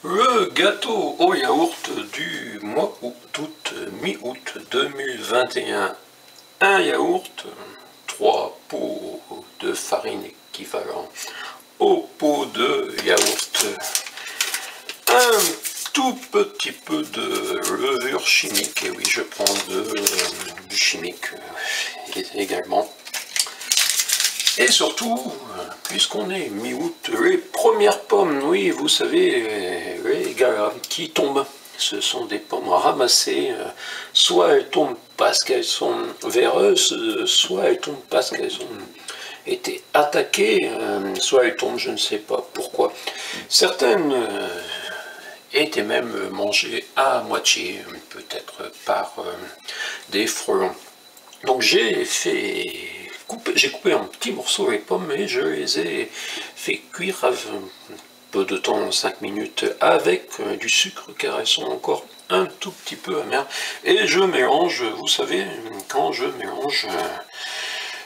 Le gâteau au yaourt du mois d'août, mi-août 2021. Un yaourt, 3 pots de farine équivalent au pot de yaourt, un tout petit peu de levure chimique, et oui je prends du chimique également. Et surtout, puisqu'on est mi-août, les premières pommes, oui, vous savez, les gars qui tombent, ce sont des pommes ramassées, soit elles tombent parce qu'elles sont véreuses, soit elles tombent parce qu'elles ont été attaquées, soit elles tombent, je ne sais pas pourquoi. Certaines étaient même mangées à moitié, peut-être par des frelons. Donc j'ai coupé en petits morceaux les pommes et je les ai fait cuire un peu de temps, 5 minutes, avec du sucre car elles sont encore un tout petit peu amères. Et je mélange, vous savez, quand je mélange,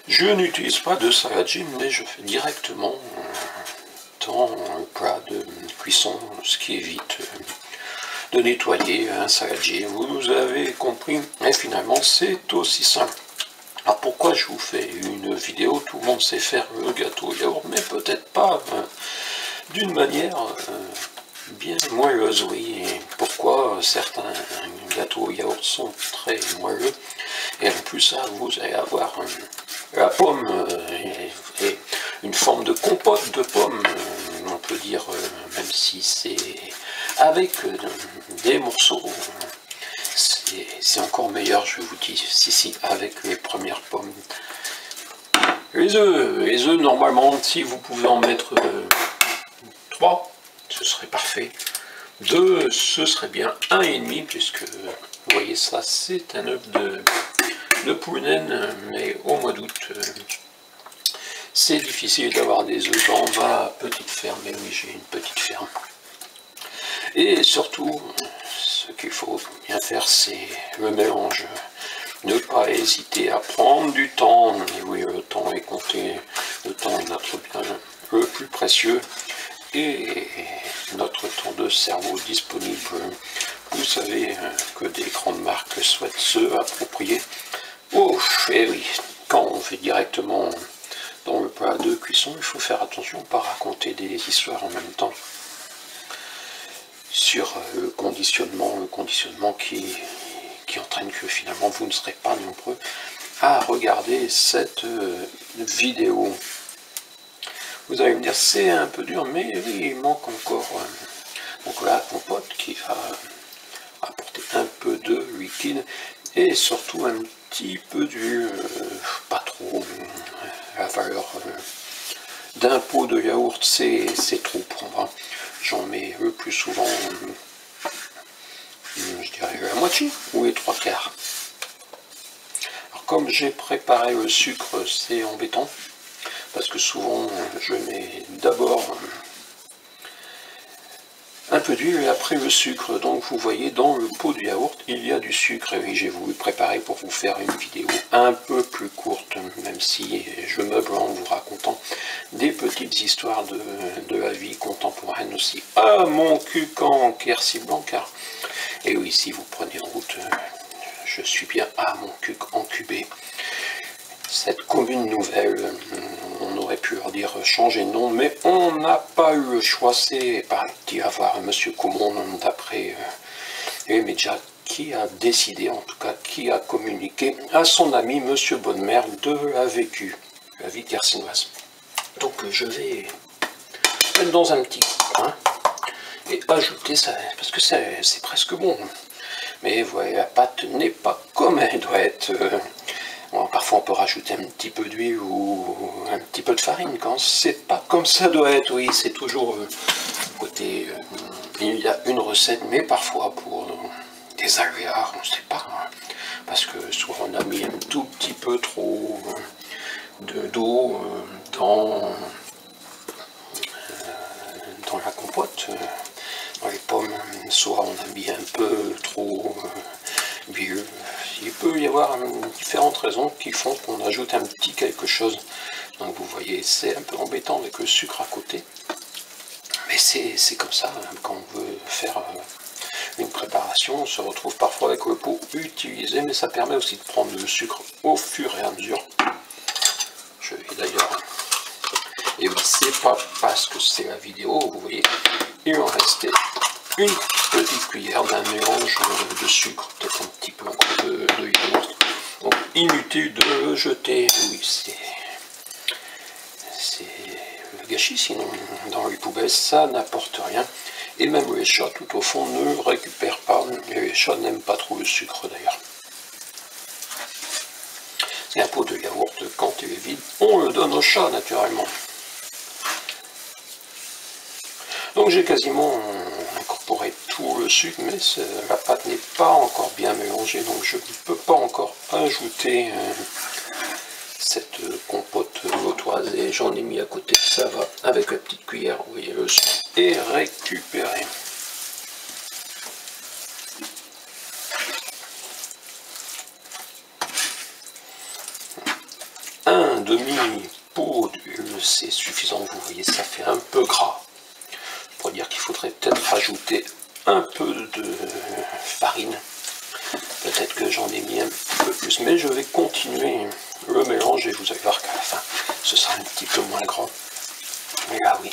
je n'utilise pas de saladier, mais je fais directement dans le plat de cuisson, ce qui évite de nettoyer un saladier. Vous avez compris, et finalement c'est aussi simple. Alors pourquoi je vous fais une vidéo? Tout le monde sait faire le gâteau au yaourt, mais peut-être pas d'une manière bien moelleuse, oui. Et pourquoi certains gâteaux au yaourt sont très moelleux? Et en plus, ça, vous allez avoir la pomme et une forme de compote de pommes, on peut dire, même si c'est avec des morceaux. C'est encore meilleur, je vous dis, si, avec les premières pommes. Les œufs, normalement, si vous pouvez en mettre 3, ce serait parfait. 2, ce serait bien. 1,5, puisque, vous voyez, ça, c'est un œuf de poule naine, mais au mois d'août, c'est difficile d'avoir des œufs dans ma petite ferme. Mais oui, j'ai une petite ferme. Et surtout, ce qu'il faut bien faire, c'est le mélange. Ne pas hésiter à prendre du temps. Et oui, le temps est compté. Le temps est notre bien le plus précieux. Et notre temps de cerveau disponible. Vous savez que des grandes marques souhaitent se approprier. Oh, et oui, quand on fait directement dans le plat de cuisson, il faut faire attention à ne pas raconter des histoires en même temps sur le conditionnement qui entraîne que finalement vous ne serez pas nombreux à regarder cette vidéo. Vous allez me dire c'est un peu dur, mais oui, il manque encore donc la compote qui va apporter un peu de liquide et surtout un petit peu d'huile, pas trop. La valeur d'un pot de yaourt c'est trop pour moi. J'en mets le plus souvent, je dirais la moitié ou les 3/4. Alors comme j'ai préparé le sucre, c'est embêtant, parce que souvent je mets d'abord un peu d'huile et après le sucre. Donc vous voyez, dans le pot du yaourt, il y a du sucre. Et oui, j'ai voulu préparer pour vous faire une vidéo un peu plus courte, même si je meuble en vous racontant des petites histoires de la vie contemporaine aussi. Ah, mon cul en Quercy Blanc, et oui, si vous prenez en route, je suis bien à mon cul en QB. Cette commune nouvelle, on aurait pu leur dire changer de nom, mais on n'a pas eu le choix. C'est parti avoir M. Coumon, d'après les médias, qui a décidé, en tout cas qui a communiqué à son ami M. Bonnemère de la vie quercinoise. Donc je vais mettre dans un petit coin et ajouter ça, parce que c'est presque bon. Mais voilà, la pâte n'est pas comme elle doit être. Bon, parfois on peut rajouter un petit peu d'huile ou un petit peu de farine quand c'est pas comme ça doit être. Oui, c'est toujours côté. Il y a une recette, mais parfois pour des aléas, on ne sait pas. Parce que soit on a mis un tout petit peu trop d'eau dans la compote, dans les pommes, soit on a mis un peu trop d'huile. Il peut y avoir différentes raisons qui font qu'on ajoute un petit quelque chose. Donc vous voyez, c'est un peu embêtant avec le sucre à côté. Et c'est comme ça, hein, quand on veut faire une préparation, on se retrouve parfois avec le pot utilisé, mais ça permet aussi de prendre le sucre au fur et à mesure. Je vais d'ailleurs... Et oui, c'est pas parce que c'est la vidéo, vous voyez, il en restait une petite cuillère d'un mélange de sucre, peut-être un petit peu encore de yaourt. Donc inutile de le jeter, oui, c'est le gâchis, sinon dans les poubelles ça n'apporte rien. Et même les chats tout au fond ne récupèrent pas, et les chats n'aiment pas trop le sucre d'ailleurs. C'est un pot de yaourt, quand il est vide, on le donne au chat naturellement. Donc j'ai quasiment incorporé tout le sucre, mais la pâte n'est pas encore bien mélangée, donc je ne peux pas encore ajouter cette compote vautoise, et j'en ai mis à côté, ça va avec la petite cuillère, vous voyez, le sucre est récupéré. Un demi-pot d'huile, c'est suffisant, vous voyez, ça fait un peu gras. Je pourrais dire qu'il faudrait peut-être rajouter un peu de farine. Peut-être que j'en ai mis un peu plus, mais je vais continuer le mélange et vous allez voir qu'à la fin, ce sera un petit peu moins grand. Mais là, oui,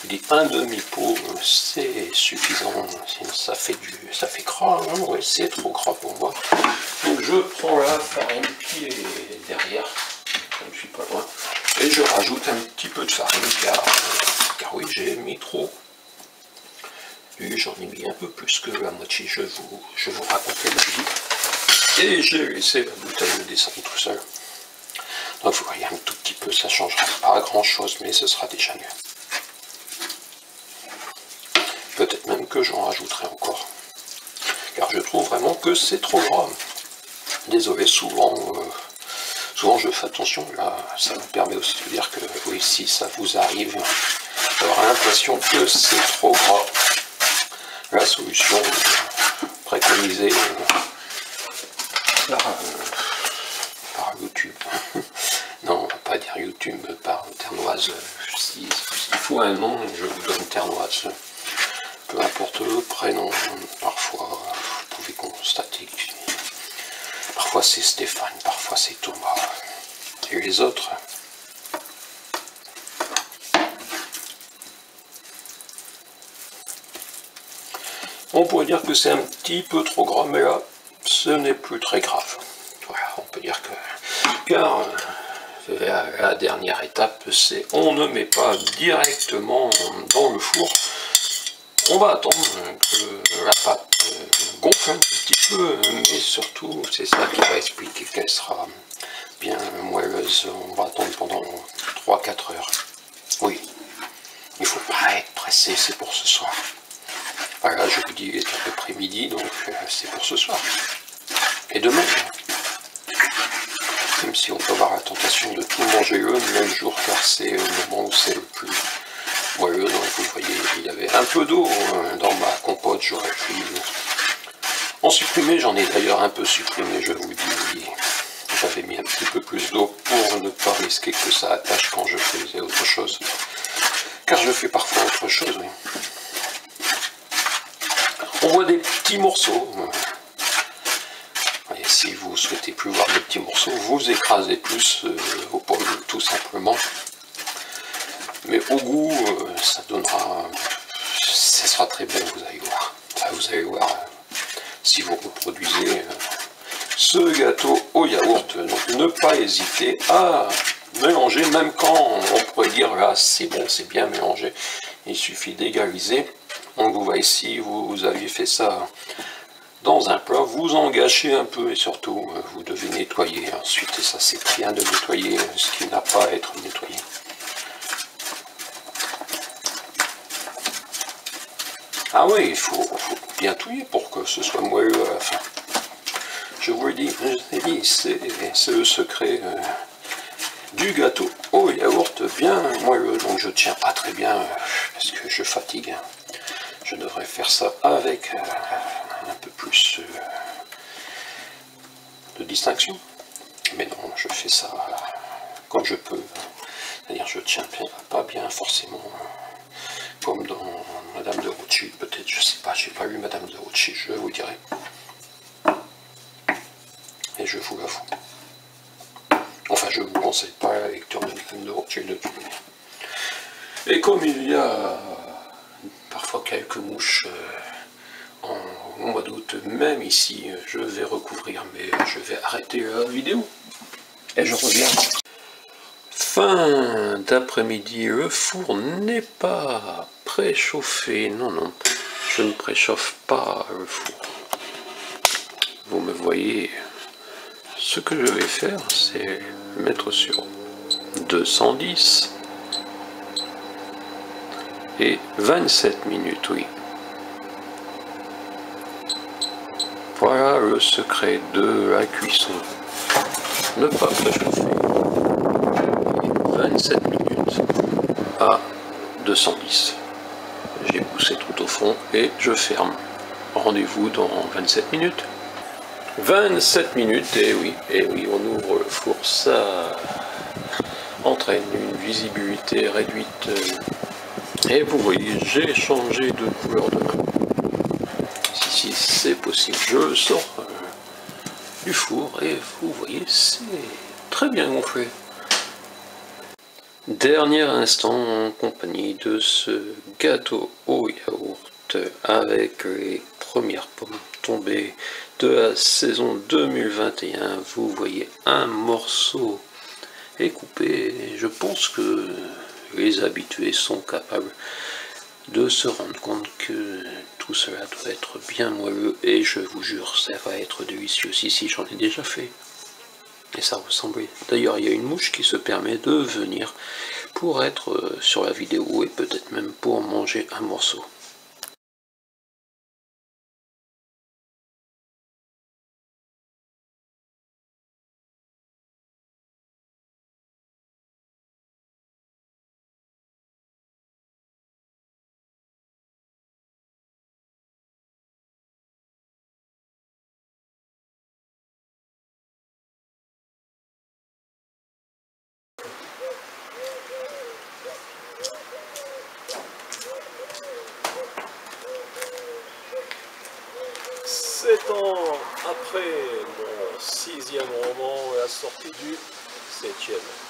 je dis un demi-pot, c'est suffisant. Ça fait gras, hein, ouais, c'est trop gras pour moi. Donc je prends la farine qui est derrière, je ne suis pas loin, et je rajoute un petit peu de farine car oui, j'ai mis trop. J'en ai mis un peu plus que la moitié, je vous racontais la vie. Et j'ai laissé la bouteille descendre tout seul. Donc vous voyez un tout petit peu, ça ne changera pas grand chose, mais ce sera déjà mieux. Peut-être même que j'en rajouterai encore. Car je trouve vraiment que c'est trop gras. Désolé, souvent je fais attention, là ça me permet aussi de dire que oui, si ça vous arrive, d'avoir l'impression que c'est trop gras. La solution préconisée par YouTube, non, on va pas dire YouTube, par Ternoise, il faut un nom, je vous donne Ternoise, peu importe le prénom, parfois vous pouvez constater que parfois c'est Stéphane, parfois c'est Thomas, et les autres. On pourrait dire que c'est un petit peu trop gras, mais là, ce n'est plus très grave. Voilà, on peut dire que... Car la dernière étape, c'est on ne met pas directement dans le four. On va attendre que la pâte gonfle un petit peu, mais surtout, c'est ça qui va expliquer qu'elle sera bien moelleuse. On va attendre pendant 3-4 heures. Oui, il ne faut pas être pressé, c'est pour ce soir. Voilà, je vous dis, il est à peu près midi, donc c'est pour ce soir. Et demain, même si on peut avoir la tentation de tout manger le même jour, car c'est le moment où c'est le plus moelleux. Donc vous voyez, il y avait un peu d'eau dans ma compote, j'aurais pu en supprimer. J'en ai d'ailleurs un peu supprimé, je vous le dis. J'avais mis un petit peu plus d'eau pour ne pas risquer que ça attache quand je faisais autre chose. Car je fais parfois autre chose, oui. On voit des petits morceaux. Et si vous souhaitez plus voir des petits morceaux, vous écrasez plus vos pommes, tout simplement. Mais au goût, ça donnera... Ça sera très bon, vous allez voir. Enfin, vous allez voir si vous reproduisez ce gâteau au yaourt. Donc ne pas hésiter à mélanger, même quand on pourrait dire là c'est bon, c'est bien mélangé. Il suffit d'égaliser. Donc vous voyez, si vous aviez fait ça dans un plat, vous en gâchez un peu et surtout vous devez nettoyer ensuite. Et ça c'est bien de nettoyer ce qui n'a pas à être nettoyé. Ah oui, il faut bien touiller pour que ce soit moelleux à la fin. Je vous le dis, c'est le secret du gâteau au yaourt bien moelleux. Donc je tiens pas très bien parce que je fatigue. Je devrais faire ça avec un peu plus de distinction. Mais non, je fais ça comme je peux. C'est-à-dire je tiens pas bien forcément comme dans Madame de Rothschild, peut-être, je sais pas, j'ai pas lu Madame de Rothschild, je vous dirai. Et je vous l'avoue. Enfin, je vous conseille pas la lecture de Madame de Rothschild de toute manière. Et comme il y a parfois quelques mouches au mois d'août, même ici, je vais recouvrir, mais je vais arrêter la vidéo. Et je reviens. Fin d'après-midi, le four n'est pas préchauffé. Non, non, je ne préchauffe pas le four. Vous me voyez, ce que je vais faire, c'est mettre sur 210 et 27 minutes, oui. Voilà le secret de la cuisson. Ne pas préchauffer. 27 minutes à 210. J'ai poussé tout au fond et je ferme. Rendez-vous dans 27 minutes. 27 minutes, et oui, on ouvre le four, ça entraîne une visibilité réduite. Et vous voyez, j'ai changé de couleur de main. Si c'est possible, je sors du four et vous voyez, c'est très bien gonflé. Dernier instant en compagnie de ce gâteau au yaourt avec les premières pommes tombées de la saison 2021. Vous voyez, un morceau est coupé. Je pense que les habitués sont capables de se rendre compte que tout cela doit être bien moelleux et je vous jure, ça va être délicieux. Si, j'en ai déjà fait. Et ça ressemblait. D'ailleurs, il y a une mouche qui se permet de venir pour être sur la vidéo et peut-être même pour manger un morceau. Sept ans après mon 6e roman, la sortie du 7e.